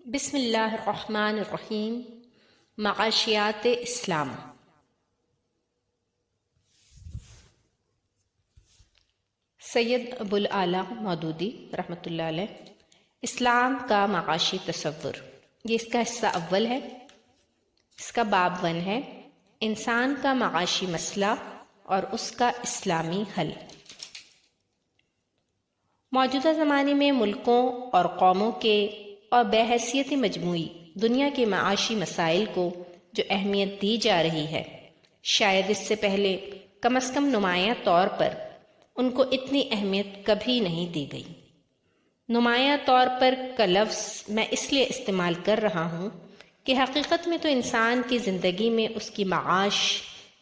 بسم اللہ الرحمن الرحیم۔ معاشیات اسلام۔ سید ابوالعلا مودودی رحمۃ اللہ علیہ، اسلام کا معاشی تصور، یہ اس کا حصہ اول ہے۔ اس کا باب 1 ہے، انسان کا معاشی مسئلہ اور اس کا اسلامی حل۔ موجودہ زمانے میں ملکوں اور قوموں کے اور بحیثیت مجموعی دنیا کے معاشی مسائل کو جو اہمیت دی جا رہی ہے، شاید اس سے پہلے کم از کم نمایاں طور پر ان کو اتنی اہمیت کبھی نہیں دی گئی۔ نمایاں طور پر کا لفظ میں اس لیے استعمال کر رہا ہوں کہ حقیقت میں تو انسان کی زندگی میں اس کی معاش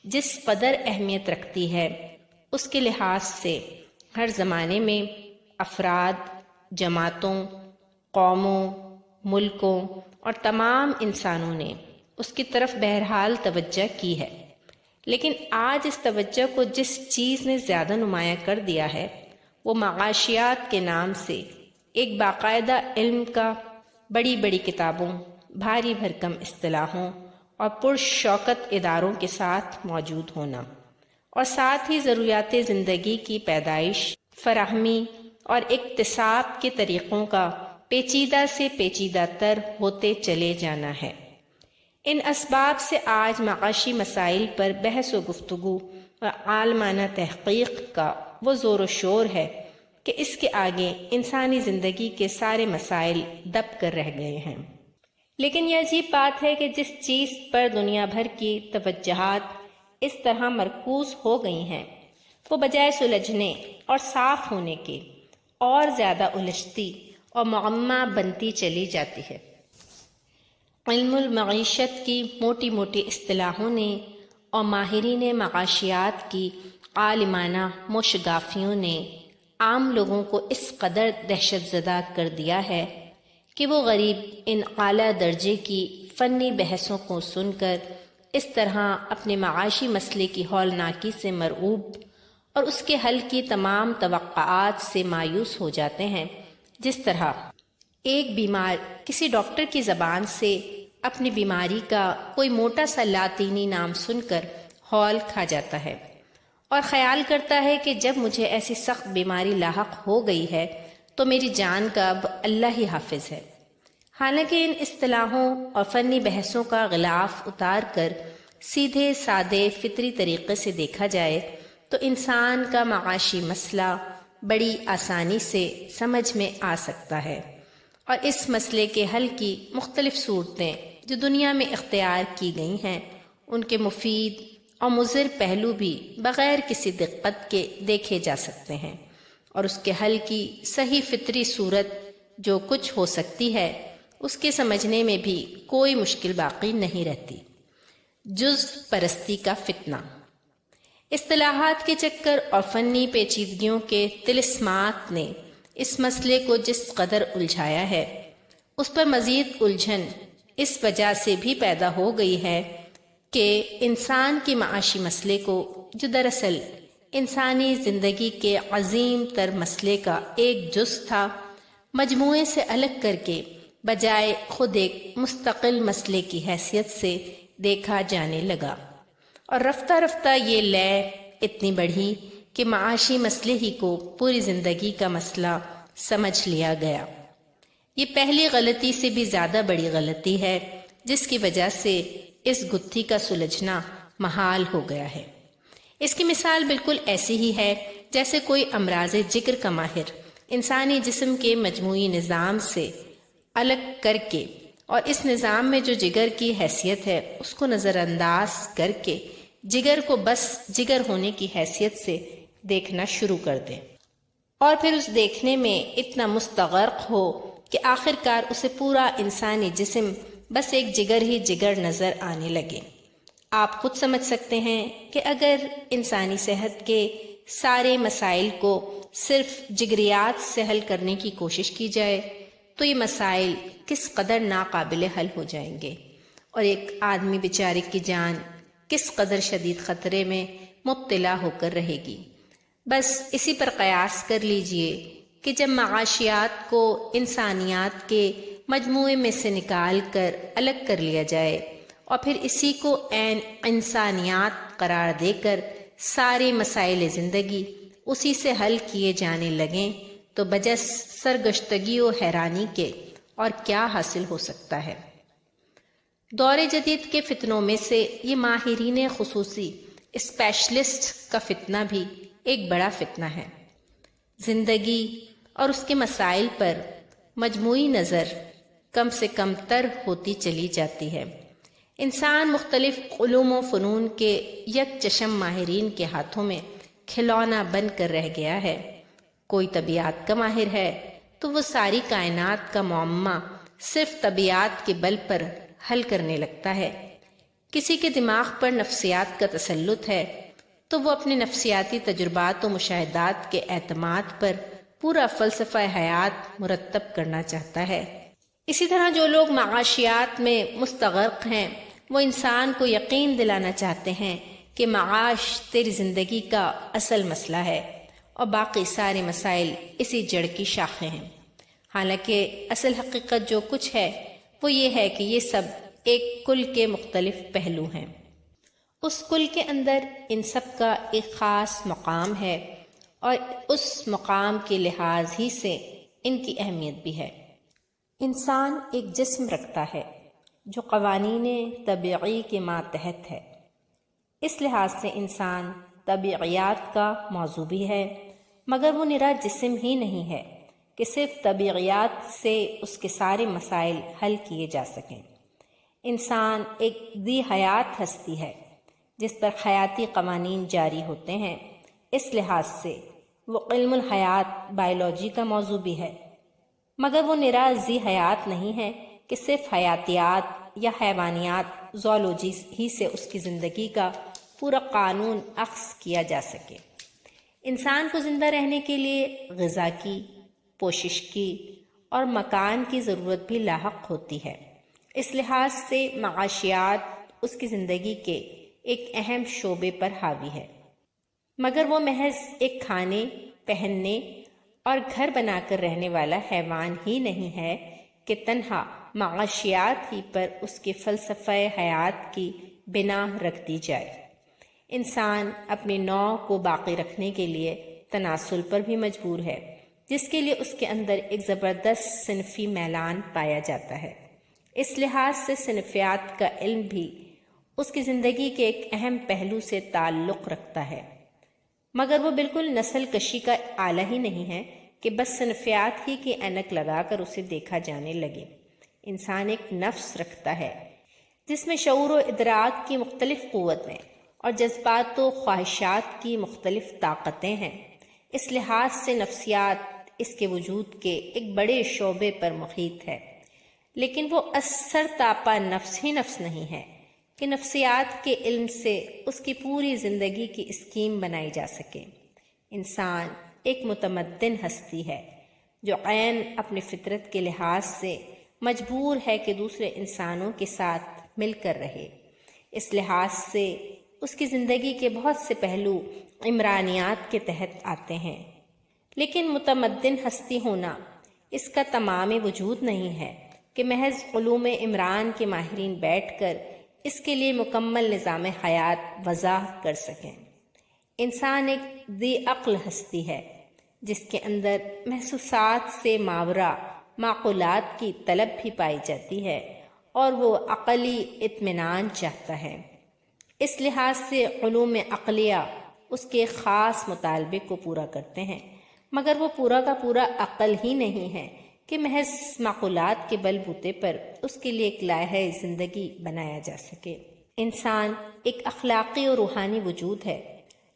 جس قدر اہمیت رکھتی ہے، اس کے لحاظ سے ہر زمانے میں افراد، جماعتوں، قوموں، ملکوں اور تمام انسانوں نے اس کی طرف بہرحال توجہ کی ہے، لیکن آج اس توجہ کو جس چیز نے زیادہ نمایاں کر دیا ہے وہ معاشیات کے نام سے ایک باقاعدہ علم کا بڑی بڑی کتابوں، بھاری بھرکم اصطلاحوں اور پرشوکت اداروں کے ساتھ موجود ہونا، اور ساتھ ہی ضروریات زندگی کی پیدائش، فراہمی اور اکتساب کے طریقوں کا پیچیدہ سے پیچیدہ تر ہوتے چلے جانا ہے۔ ان اسباب سے آج معاشی مسائل پر بحث و گفتگو اور عالمانہ تحقیق کا وہ زور و شور ہے کہ اس کے آگے انسانی زندگی کے سارے مسائل دب کر رہ گئے ہیں۔ لیکن یہ عجیب بات ہے کہ جس چیز پر دنیا بھر کی توجہات اس طرح مرکوز ہو گئی ہیں، وہ بجائے سلجھنے اور صاف ہونے کے اور زیادہ الجھتی اور معمہ بنتی چلی جاتی ہے۔ علم المعیشت کی موٹی موٹی اصطلاحوں نے اور ماہرین معاشیات کی عالمانہ موشگافیوں نے عام لوگوں کو اس قدر دہشت زدہ کر دیا ہے کہ وہ غریب ان اعلیٰ درجے کی فنی بحثوں کو سن کر اس طرح اپنے معاشی مسئلے کی ہولناکی سے مرعوب اور اس کے حل کی تمام توقعات سے مایوس ہو جاتے ہیں، جس طرح ایک بیمار کسی ڈاکٹر کی زبان سے اپنی بیماری کا کوئی موٹا سا لاطینی نام سن کر ہول کھا جاتا ہے اور خیال کرتا ہے کہ جب مجھے ایسی سخت بیماری لاحق ہو گئی ہے تو میری جان کا اب اللہ ہی حافظ ہے۔ حالانکہ ان اصطلاحوں اور فنی بحثوں کا غلاف اتار کر سیدھے سادے فطری طریقے سے دیکھا جائے تو انسان کا معاشی مسئلہ بڑی آسانی سے سمجھ میں آ سکتا ہے، اور اس مسئلے کے حل کی مختلف صورتیں جو دنیا میں اختیار کی گئی ہیں، ان کے مفید اور مضر پہلو بھی بغیر کسی دقت کے دیکھے جا سکتے ہیں، اور اس کے حل کی صحیح فطری صورت جو کچھ ہو سکتی ہے اس کے سمجھنے میں بھی کوئی مشکل باقی نہیں رہتی۔ جزو پرستی کا فتنہ۔ اصطلاحات کے چکر اور فنی پیچیدگیوں کے طلسمات نے اس مسئلے کو جس قدر الجھایا ہے، اس پر مزید الجھن اس وجہ سے بھی پیدا ہو گئی ہے کہ انسان کے معاشی مسئلے کو، جو دراصل انسانی زندگی کے عظیم تر مسئلے کا ایک جز تھا، مجموعے سے الگ کر کے بجائے خود ایک مستقل مسئلے کی حیثیت سے دیکھا جانے لگا، اور رفتہ رفتہ یہ لے اتنی بڑھی کہ معاشی مسئلے ہی کو پوری زندگی کا مسئلہ سمجھ لیا گیا۔ یہ پہلی غلطی سے بھی زیادہ بڑی غلطی ہے جس کی وجہ سے اس گتھی کا سلجھنا محال ہو گیا ہے۔ اس کی مثال بالکل ایسی ہی ہے جیسے کوئی امراض جگر کا ماہر انسانی جسم کے مجموعی نظام سے الگ کر کے اور اس نظام میں جو جگر کی حیثیت ہے اس کو نظر انداز کر کے جگر کو بس جگر ہونے کی حیثیت سے دیکھنا شروع کر دے، اور پھر اس دیکھنے میں اتنا مستغرق ہو کہ آخر کار اسے پورا انسانی جسم بس ایک جگر ہی جگر نظر آنے لگے۔ آپ خود سمجھ سکتے ہیں کہ اگر انسانی صحت کے سارے مسائل کو صرف جگریات سے حل کرنے کی کوشش کی جائے تو یہ مسائل کس قدر ناقابل حل ہو جائیں گے، اور ایک آدمی بیچارے کی جان کس قدر شدید خطرے میں مبتلا ہو کر رہے گی۔ بس اسی پر قیاس کر لیجئے کہ جب معاشیات کو انسانیات کے مجموعے میں سے نکال کر الگ کر لیا جائے اور پھر اسی کو عین انسانیات قرار دے کر سارے مسائل زندگی اسی سے حل کیے جانے لگیں تو بجس سرگشتگی و حیرانی کے اور کیا حاصل ہو سکتا ہے؟ دور جدید کے فتنوں میں سے یہ ماہرین خصوصی اسپیشلسٹ کا فتنہ بھی ایک بڑا فتنہ ہے۔ زندگی اور اس کے مسائل پر مجموعی نظر کم سے کم تر ہوتی چلی جاتی ہے۔ انسان مختلف علوم و فنون کے یک چشم ماہرین کے ہاتھوں میں کھلونا بن کر رہ گیا ہے۔ کوئی طبیعت کا ماہر ہے تو وہ ساری کائنات کا معمہ صرف طبیعت کے بل پر حل کرنے لگتا ہے۔ کسی کے دماغ پر نفسیات کا تسلط ہے تو وہ اپنے نفسیاتی تجربات و مشاہدات کے اعتماد پر پورا فلسفہ حیات مرتب کرنا چاہتا ہے۔ اسی طرح جو لوگ معاشیات میں مستغرق ہیں وہ انسان کو یقین دلانا چاہتے ہیں کہ معاش تیری زندگی کا اصل مسئلہ ہے اور باقی سارے مسائل اسی جڑ کی شاخیں ہیں، حالانکہ اصل حقیقت جو کچھ ہے وہ یہ ہے کہ یہ سب ایک کل کے مختلف پہلو ہیں۔ اس کل کے اندر ان سب کا ایک خاص مقام ہے اور اس مقام کے لحاظ ہی سے ان کی اہمیت بھی ہے۔ انسان ایک جسم رکھتا ہے جو قوانین طبیعی کے ماتحت ہے۔ اس لحاظ سے انسان طبیعیات کا موضوع بھی ہے، مگر وہ نرا جسم ہی نہیں ہے کہ صرف طبیعیات سے اس کے سارے مسائل حل کیے جا سکیں۔ انسان ایک ذی حیات ہستی ہے جس پر حیاتی قوانین جاری ہوتے ہیں۔ اس لحاظ سے وہ علم الحیات بائیولوجی کا موضوع بھی ہے، مگر وہ نرا ذی حیات نہیں ہے کہ صرف حیاتیات یا حیوانیات زوالوجی ہی سے اس کی زندگی کا پورا قانون اخذ کیا جا سکے۔ انسان کو زندہ رہنے کے لیے غذا کی، پوشش کی اور مکان کی ضرورت بھی لاحق ہوتی ہے۔ اس لحاظ سے معاشیات اس کی زندگی کے ایک اہم شعبے پر حاوی ہے، مگر وہ محض ایک کھانے، پہننے اور گھر بنا کر رہنے والا حیوان ہی نہیں ہے کہ تنہا معاشیات ہی پر اس کے فلسفہ حیات کی بنا رکھ دی جائے۔ انسان اپنی نوع کو باقی رکھنے کے لیے تناسل پر بھی مجبور ہے، جس کے لیے اس کے اندر ایک زبردست صنفی میلان پایا جاتا ہے۔ اس لحاظ سے صنفیات کا علم بھی اس کی زندگی کے ایک اہم پہلو سے تعلق رکھتا ہے، مگر وہ بالکل نسل کشی کا آلہ ہی نہیں ہے کہ بس صنفیات ہی کی اینک لگا کر اسے دیکھا جانے لگے۔ انسان ایک نفس رکھتا ہے جس میں شعور و ادراک کی مختلف قوتیں اور جذبات و خواہشات کی مختلف طاقتیں ہیں۔ اس لحاظ سے نفسیات اس کے وجود کے ایک بڑے شعبے پر محیط ہے، لیکن وہ اثر تاپا نفس ہی نفس نہیں ہے کہ نفسیات کے علم سے اس کی پوری زندگی کی اسکیم بنائی جا سکے۔ انسان ایک متمدن ہستی ہے جو عین اپنی فطرت کے لحاظ سے مجبور ہے کہ دوسرے انسانوں کے ساتھ مل کر رہے۔ اس لحاظ سے اس کی زندگی کے بہت سے پہلو عمرانیات کے تحت آتے ہیں، لیکن متمدن ہستی ہونا اس کا تمام وجود نہیں ہے کہ محض علوم عمران کے ماہرین بیٹھ کر اس کے لیے مکمل نظام حیات وضع کر سکیں۔ انسان ایک ذی عقل ہستی ہے جس کے اندر محسوسات سے ماورا معقولات کی طلب بھی پائی جاتی ہے اور وہ عقلی اطمینان چاہتا ہے۔ اس لحاظ سے علوم عقلیہ اس کے خاص مطالبے کو پورا کرتے ہیں، مگر وہ پورا کا پورا عقل ہی نہیں ہے کہ محض معقولات کے بل بوتے پر اس کے لیے ایک لائحہ زندگی بنایا جا سکے۔ انسان ایک اخلاقی اور روحانی وجود ہے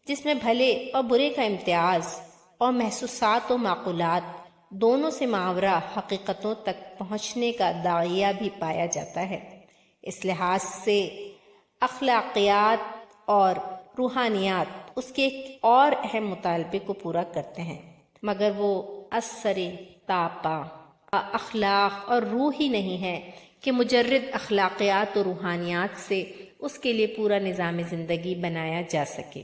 جس میں بھلے اور برے کا امتیاز اور محسوسات و معقولات دونوں سے ماورا حقیقتوں تک پہنچنے کا داعیہ بھی پایا جاتا ہے۔ اس لحاظ سے اخلاقیات اور روحانیات اس کے ایک اور اہم مطالبے کو پورا کرتے ہیں، مگر وہ اثر تاپا اخلاق اور روح ہی نہیں ہے کہ مجرد اخلاقیات اور روحانیات سے اس کے لیے پورا نظام زندگی بنایا جا سکے۔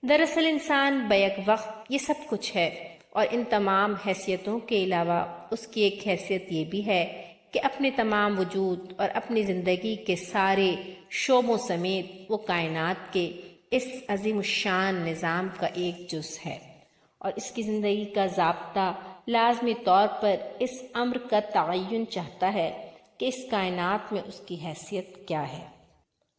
دراصل انسان بیک وقت یہ سب کچھ ہے، اور ان تمام حیثیتوں کے علاوہ اس کی ایک حیثیت یہ بھی ہے کہ اپنے تمام وجود اور اپنی زندگی کے سارے شعبوں سمیت وہ کائنات کے اس عظیم الشان نظام کا ایک جز ہے، اور اس کی زندگی کا ضابطہ لازمی طور پر اس امر کا تعین چاہتا ہے کہ اس کائنات میں اس کی حیثیت کیا ہے،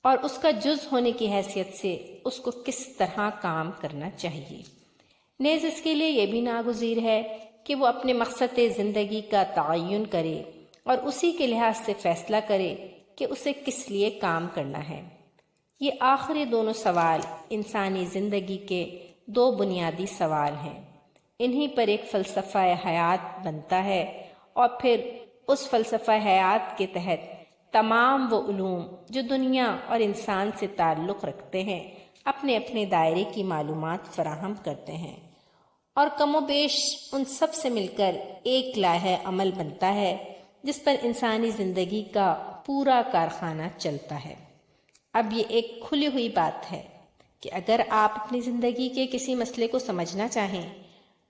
اور اس کا جز ہونے کی حیثیت سے اس کو کس طرح کام کرنا چاہیے۔ نیز اس کے لیے یہ بھی ناگزیر ہے کہ وہ اپنے مقصد زندگی کا تعین کرے اور اسی کے لحاظ سے فیصلہ کرے کہ اسے کس لیے کام کرنا ہے۔ یہ آخری دونوں سوال انسانی زندگی کے دو بنیادی سوال ہیں، انہی پر ایک فلسفہ حیات بنتا ہے، اور پھر اس فلسفہ حیات کے تحت تمام وہ علوم جو دنیا اور انسان سے تعلق رکھتے ہیں اپنے اپنے دائرے کی معلومات فراہم کرتے ہیں، اور کم و بیش ان سب سے مل کر ایک لائحہ عمل بنتا ہے جس پر انسانی زندگی کا پورا کارخانہ چلتا ہے۔ اب یہ ایک کھلی ہوئی بات ہے کہ اگر آپ اپنی زندگی کے کسی مسئلے کو سمجھنا چاہیں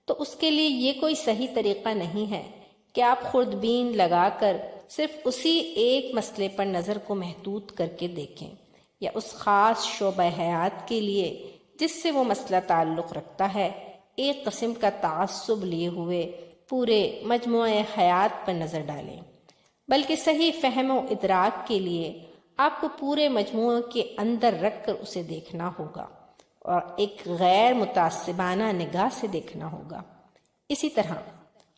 تو اس کے لیے یہ کوئی صحیح طریقہ نہیں ہے کہ آپ خوردبین لگا کر صرف اسی ایک مسئلے پر نظر کو محدود کر کے دیکھیں، یا اس خاص شعبہ حیات کے لیے جس سے وہ مسئلہ تعلق رکھتا ہے ایک قسم کا تعصب لیے ہوئے پورے مجموعہ حیات پر نظر ڈالیں، بلکہ صحیح فہم و ادراک کے لیے آپ کو پورے مجموعے کے اندر رکھ کر اسے دیکھنا ہوگا اور ایک غیر متعصبانہ نگاہ سے دیکھنا ہوگا۔ اسی طرح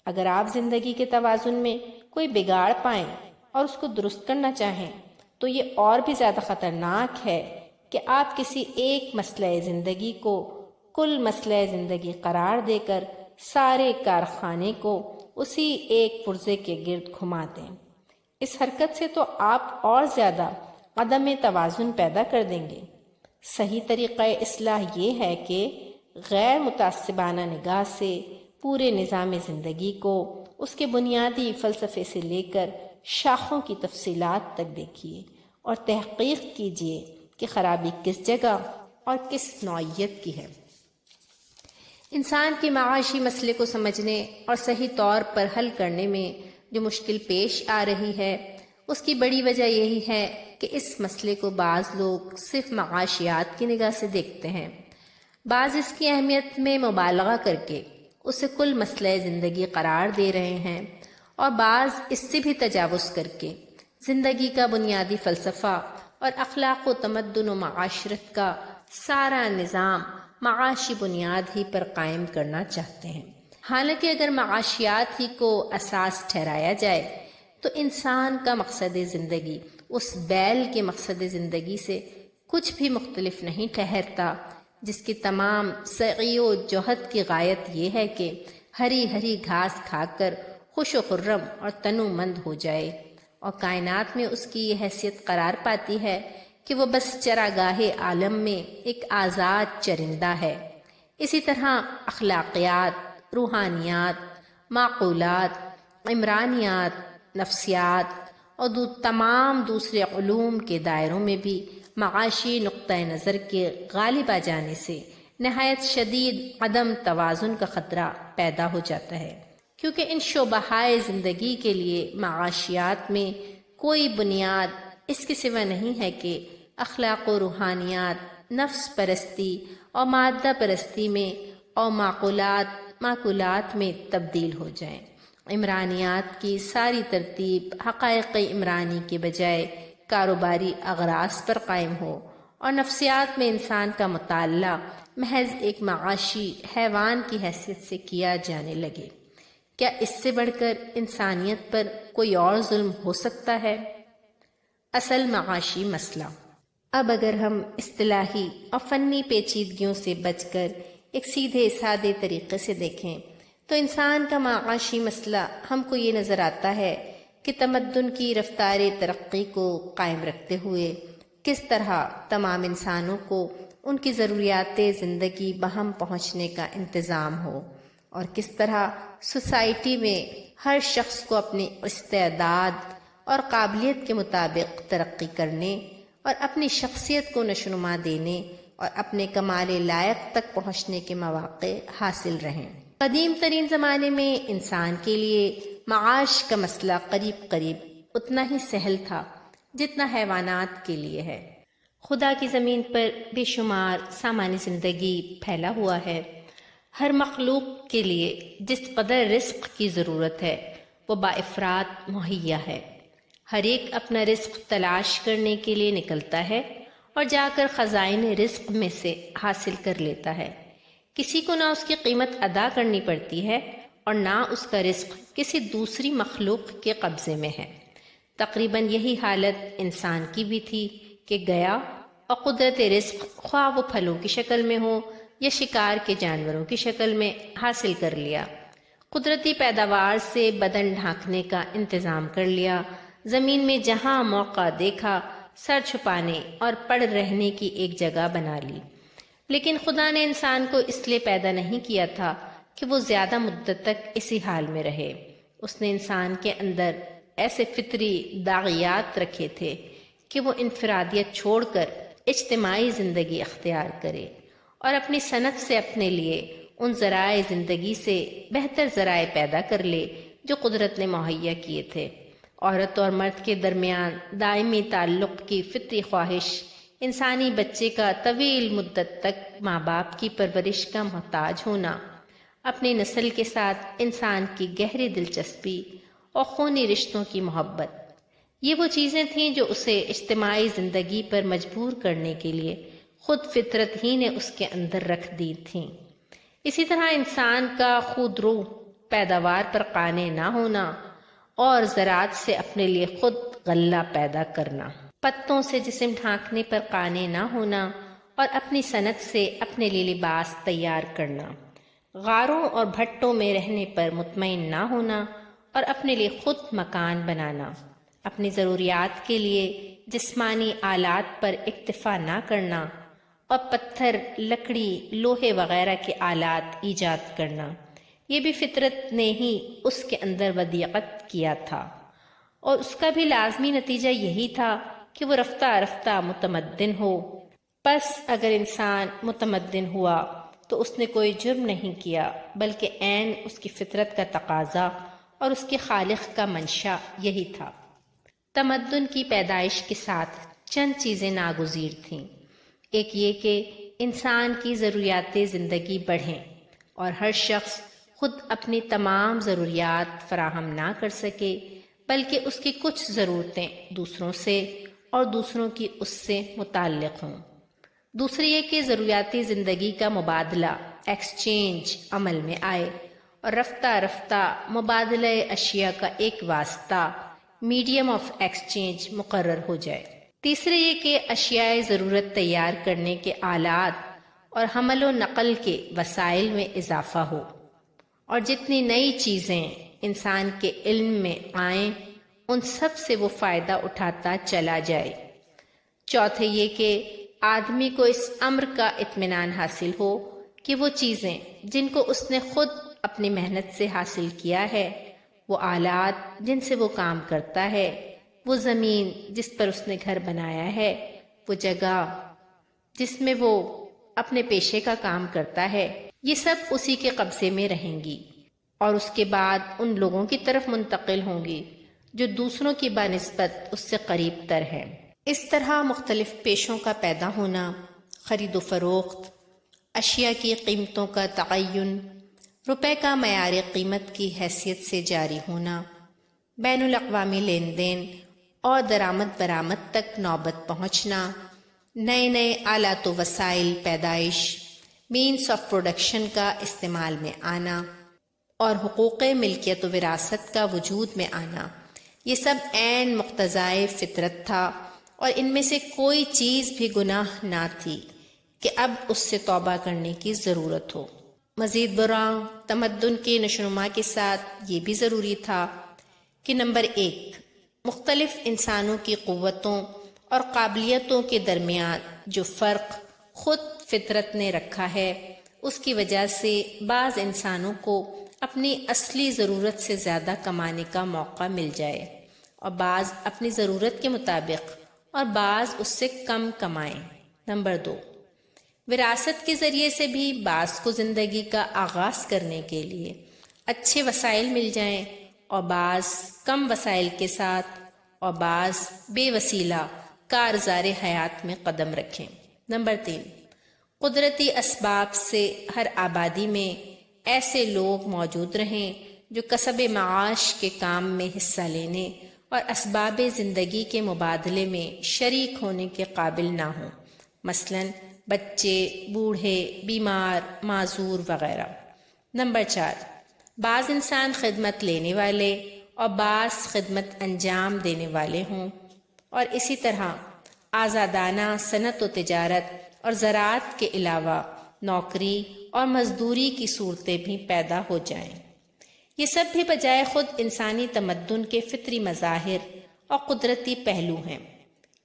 اگر آپ زندگی کے توازن میں کوئی بگاڑ پائیں اور اس کو درست کرنا چاہیں تو یہ اور بھی زیادہ خطرناک ہے کہ آپ کسی ایک مسئلہ زندگی کو کل مسئلہ زندگی قرار دے کر سارے کارخانے کو اسی ایک پرزے کے گرد گھما دیں۔ اس حرکت سے تو آپ اور زیادہ عدم توازن پیدا کر دیں گے۔ صحیح طریقہ اصلاح یہ ہے کہ غیر متعصبانہ نگاہ سے پورے نظام زندگی کو اس کے بنیادی فلسفے سے لے کر شاخوں کی تفصیلات تک دیکھیے اور تحقیق کیجیے کہ خرابی کس جگہ اور کس نوعیت کی ہے۔ انسان کے معاشی مسئلے کو سمجھنے اور صحیح طور پر حل کرنے میں جو مشکل پیش آ رہی ہے اس کی بڑی وجہ یہی ہے کہ اس مسئلے کو بعض لوگ صرف معاشیات کی نگاہ سے دیکھتے ہیں، بعض اس کی اہمیت میں مبالغہ کر کے اسے کل مسئلہ زندگی قرار دے رہے ہیں، اور بعض اس سے بھی تجاوز کر کے زندگی کا بنیادی فلسفہ اور اخلاق و تمدن و معاشرت کا سارا نظام معاشی بنیاد ہی پر قائم کرنا چاہتے ہیں۔ حالانکہ اگر معاشیات ہی کو اساس ٹھہرایا جائے تو انسان کا مقصد زندگی اس بیل کے مقصد زندگی سے کچھ بھی مختلف نہیں ٹھہرتا جس کی تمام سعی و جہد کی غایت یہ ہے کہ ہری ہری گھاس کھا کر خوش و خرم اور تنو مند ہو جائے، اور کائنات میں اس کی یہ حیثیت قرار پاتی ہے کہ وہ بس چراگاہ عالم میں ایک آزاد چرندہ ہے۔ اسی طرح اخلاقیات، روحانیات، معقولات، عمرانیات، نفسیات اور تمام دوسرے علوم کے دائروں میں بھی معاشی نقطۂ نظر کے غالب آ جانے سے نہایت شدید عدم توازن کا خطرہ پیدا ہو جاتا ہے، کیونکہ ان شعبہائے زندگی کے لیے معاشیات میں کوئی بنیاد اس کے سوا نہیں ہے کہ اخلاق و روحانیات نفس پرستی اور مادہ پرستی میں اور معقولات میں تبدیل ہو جائیں۔ عمرانیات کی ساری ترتیب حقائق عمرانی کے بجائے کاروباری اغراض پر قائم ہو، اور نفسیات میں انسان کا مطالعہ محض ایک معاشی حیوان کی حیثیت سے کیا جانے لگے۔ کیا اس سے بڑھ کر انسانیت پر کوئی اور ظلم ہو سکتا ہے؟ اصل معاشی مسئلہ۔ اب اگر ہم اصطلاحی اور فنی پیچیدگیوں سے بچ کر ایک سیدھے سادے طریقے سے دیکھیں تو انسان کا معاشی مسئلہ ہم کو یہ نظر آتا ہے کہ تمدن کی رفتار ترقی کو قائم رکھتے ہوئے کس طرح تمام انسانوں کو ان کی ضروریات زندگی بہم پہنچنے کا انتظام ہو، اور کس طرح سوسائٹی میں ہر شخص کو اپنی استعداد اور قابلیت کے مطابق ترقی کرنے اور اپنی شخصیت کو نشوونما دینے اور اپنے کمال لائق تک پہنچنے کے مواقع حاصل رہیں۔ قدیم ترین زمانے میں انسان کے لیے معاش کا مسئلہ قریب قریب اتنا ہی سہل تھا جتنا حیوانات کے لیے ہے۔ خدا کی زمین پر بے شمار سامان زندگی پھیلا ہوا ہے۔ ہر مخلوق کے لیے جس قدر رزق کی ضرورت ہے وہ بافراط مہیا ہے۔ ہر ایک اپنا رزق تلاش کرنے کے لیے نکلتا ہے اور جا کر خزائن رزق میں سے حاصل کر لیتا ہے۔ کسی کو نہ اس کی قیمت ادا کرنی پڑتی ہے اور نہ اس کا رزق کسی دوسری مخلوق کے قبضے میں ہے۔ تقریباً یہی حالت انسان کی بھی تھی کہ گیا اور قدرت رزق خواہ وہ پھلوں کی شکل میں ہو یا شکار کے جانوروں کی شکل میں حاصل کر لیا۔ قدرتی پیداوار سے بدن ڈھانکنے کا انتظام کر لیا۔ زمین میں جہاں موقع دیکھا سر چھپانے اور پڑ رہنے کی ایک جگہ بنا لی۔ لیکن خدا نے انسان کو اس لیے پیدا نہیں کیا تھا کہ وہ زیادہ مدت تک اسی حال میں رہے۔ اس نے انسان کے اندر ایسے فطری داغیات رکھے تھے کہ وہ انفرادیت چھوڑ کر اجتماعی زندگی اختیار کرے اور اپنی صنعت سے اپنے لیے ان ذرائع زندگی سے بہتر ذرائع پیدا کر لے جو قدرت نے مہیا کیے تھے۔ عورت اور مرد کے درمیان دائمی تعلق کی فطری خواہش، انسانی بچے کا طویل مدت تک ماں باپ کی پرورش کا محتاج ہونا، اپنی نسل کے ساتھ انسان کی گہری دلچسپی اور خونی رشتوں کی محبت، یہ وہ چیزیں تھیں جو اسے اجتماعی زندگی پر مجبور کرنے کے لیے خود فطرت ہی نے اس کے اندر رکھ دی تھیں۔ اسی طرح انسان کا خود رو پیداوار پر قانع نہ ہونا اور زراعت سے اپنے لیے خود غلہ پیدا کرنا، پتوں سے جسم ڈھانکنے پر قانع نہ ہونا اور اپنی صنعت سے اپنے لیے لباس تیار کرنا، غاروں اور بھٹوں میں رہنے پر مطمئن نہ ہونا اور اپنے لیے خود مکان بنانا، اپنی ضروریات کے لیے جسمانی آلات پر اکتفا نہ کرنا اور پتھر، لکڑی، لوہے وغیرہ کے آلات ایجاد کرنا، یہ بھی فطرت نے ہی اس کے اندر ودیعت کیا تھا اور اس کا بھی لازمی نتیجہ یہی تھا کہ وہ رفتہ رفتہ متمدن ہو۔ پس اگر انسان متمدن ہوا تو اس نے کوئی جرم نہیں کیا بلکہ عین اس کی فطرت کا تقاضا اور اس کے خالق کا منشا یہی تھا۔ تمدن کی پیدائش کے ساتھ چند چیزیں ناگزیر تھیں۔ ایک یہ کہ انسان کی ضروریات زندگی بڑھیں اور ہر شخص خود اپنی تمام ضروریات فراہم نہ کر سکے بلکہ اس کی کچھ ضرورتیں دوسروں سے اور دوسروں کی اس سے متعلق ہوں۔ دوسری یہ کہ ضروریاتی زندگی کا مبادلہ، ایکسچینج عمل میں آئے اور رفتہ رفتہ مبادلہ اشیاء کا ایک واسطہ، میڈیم آف ایکسچینج مقرر ہو جائے۔ تیسری یہ کہ اشیاء ضرورت تیار کرنے کے آلات اور حمل و نقل کے وسائل میں اضافہ ہو اور جتنی نئی چیزیں انسان کے علم میں آئیں ان سب سے وہ فائدہ اٹھاتا چلا جائے۔ چوتھے یہ کہ آدمی کو اس امر کا اطمینان حاصل ہو کہ وہ چیزیں جن کو اس نے خود اپنی محنت سے حاصل کیا ہے، وہ آلات جن سے وہ کام کرتا ہے، وہ زمین جس پر اس نے گھر بنایا ہے، وہ جگہ جس میں وہ اپنے پیشے کا کام کرتا ہے، یہ سب اسی کے قبضے میں رہیں گی اور اس کے بعد ان لوگوں کی طرف منتقل ہوں گی جو دوسروں کی بنسبت اس سے قریب تر ہے۔ اس طرح مختلف پیشوں کا پیدا ہونا، خرید و فروخت، اشیاء کی قیمتوں کا تعین، روپے کا معیار قیمت کی حیثیت سے جاری ہونا، بین الاقوامی لین دین اور درآمد برآمد تک نوبت پہنچنا، نئے نئے آلات و وسائل پیدائش، مینس آف پروڈکشن کا استعمال میں آنا اور حقوق ملکیت و وراثت کا وجود میں آنا، یہ سب عین مقتضائے فطرت تھا اور ان میں سے کوئی چیز بھی گناہ نہ تھی کہ اب اس سے توبہ کرنے کی ضرورت ہو۔ مزید برآں تمدن کے نشوونما کے ساتھ یہ بھی ضروری تھا کہ نمبر 1، مختلف انسانوں کی قوتوں اور قابلیتوں کے درمیان جو فرق خود فطرت نے رکھا ہے، اس کی وجہ سے بعض انسانوں کو اپنی اصلی ضرورت سے زیادہ کمانے کا موقع مل جائے اور بعض اپنی ضرورت کے مطابق اور بعض اس سے کم کمائیں۔ نمبر 2، وراثت کے ذریعے سے بھی بعض کو زندگی کا آغاز کرنے کے لیے اچھے وسائل مل جائیں اور بعض کم وسائل کے ساتھ اور بعض بے وسیلہ کارزار حیات میں قدم رکھیں۔ نمبر 3، قدرتی اسباب سے ہر آبادی میں ایسے لوگ موجود رہیں جو کسب معاش کے کام میں حصہ لینے اور اسباب زندگی کے مبادلے میں شریک ہونے کے قابل نہ ہوں، مثلاً بچے، بوڑھے، بیمار، معذور وغیرہ۔ نمبر 4، بعض انسان خدمت لینے والے اور بعض خدمت انجام دینے والے ہوں، اور اسی طرح آزادانہ صنعت و تجارت اور زراعت کے علاوہ نوکری اور مزدوری کی صورتیں بھی پیدا ہو جائیں۔ یہ سب بھی بجائے خود انسانی تمدن کے فطری مظاہر اور قدرتی پہلو ہیں۔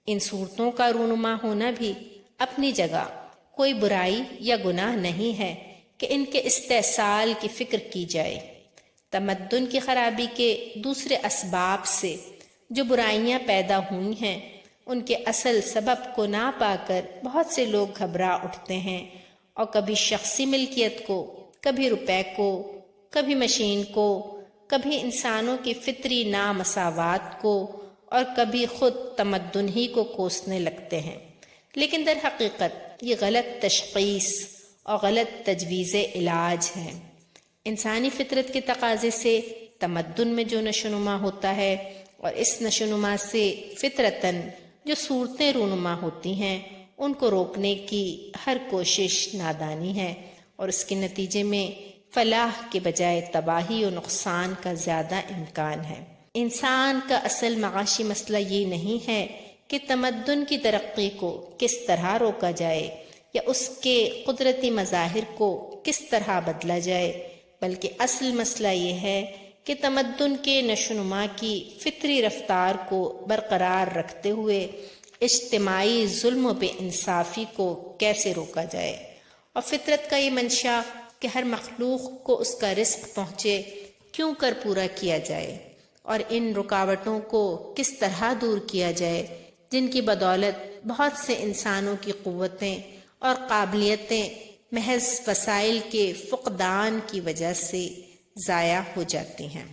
ان صورتوں کا رونما ہونا بھی اپنی جگہ کوئی برائی یا گناہ نہیں ہے کہ ان کے استحصال کی فکر کی جائے۔ تمدن کی خرابی کے دوسرے اسباب سے جو برائیاں پیدا ہوئی ہیں، ان کے اصل سبب کو نہ پا کر بہت سے لوگ گھبرا اٹھتے ہیں اور کبھی شخصی ملکیت کو، کبھی روپے کو، کبھی مشین کو، کبھی انسانوں کی فطری نامساوات کو، اور کبھی خود تمدن ہی کو کوسنے لگتے ہیں۔ لیکن در حقیقت یہ غلط تشخیص اور غلط تجویز علاج ہے۔ انسانی فطرت کے تقاضے سے تمدن میں جو نشوونما ہوتا ہے، اور اس نشوونما سے فطرتاً جو صورتیں رونما ہوتی ہیں، ان کو روکنے کی ہر کوشش نادانی ہے، اور اس کے نتیجے میں فلاح کے بجائے تباہی و نقصان کا زیادہ امکان ہے۔ انسان کا اصل معاشی مسئلہ یہ نہیں ہے کہ تمدن کی ترقی کو کس طرح روکا جائے یا اس کے قدرتی مظاہر کو کس طرح بدلا جائے، بلکہ اصل مسئلہ یہ ہے کہ تمدن کے نشوونما کی فطری رفتار کو برقرار رکھتے ہوئے اجتماعی ظلم و بے انصافی کو کیسے روکا جائے، اور فطرت کا یہ منشا کہ ہر مخلوق کو اس کا رزق پہنچے کیوں کر پورا کیا جائے، اور ان رکاوٹوں کو کس طرح دور کیا جائے جن کی بدولت بہت سے انسانوں کی قوتیں اور قابلیتیں محض وسائل کے فقدان کی وجہ سے ضائع ہو جاتی ہیں۔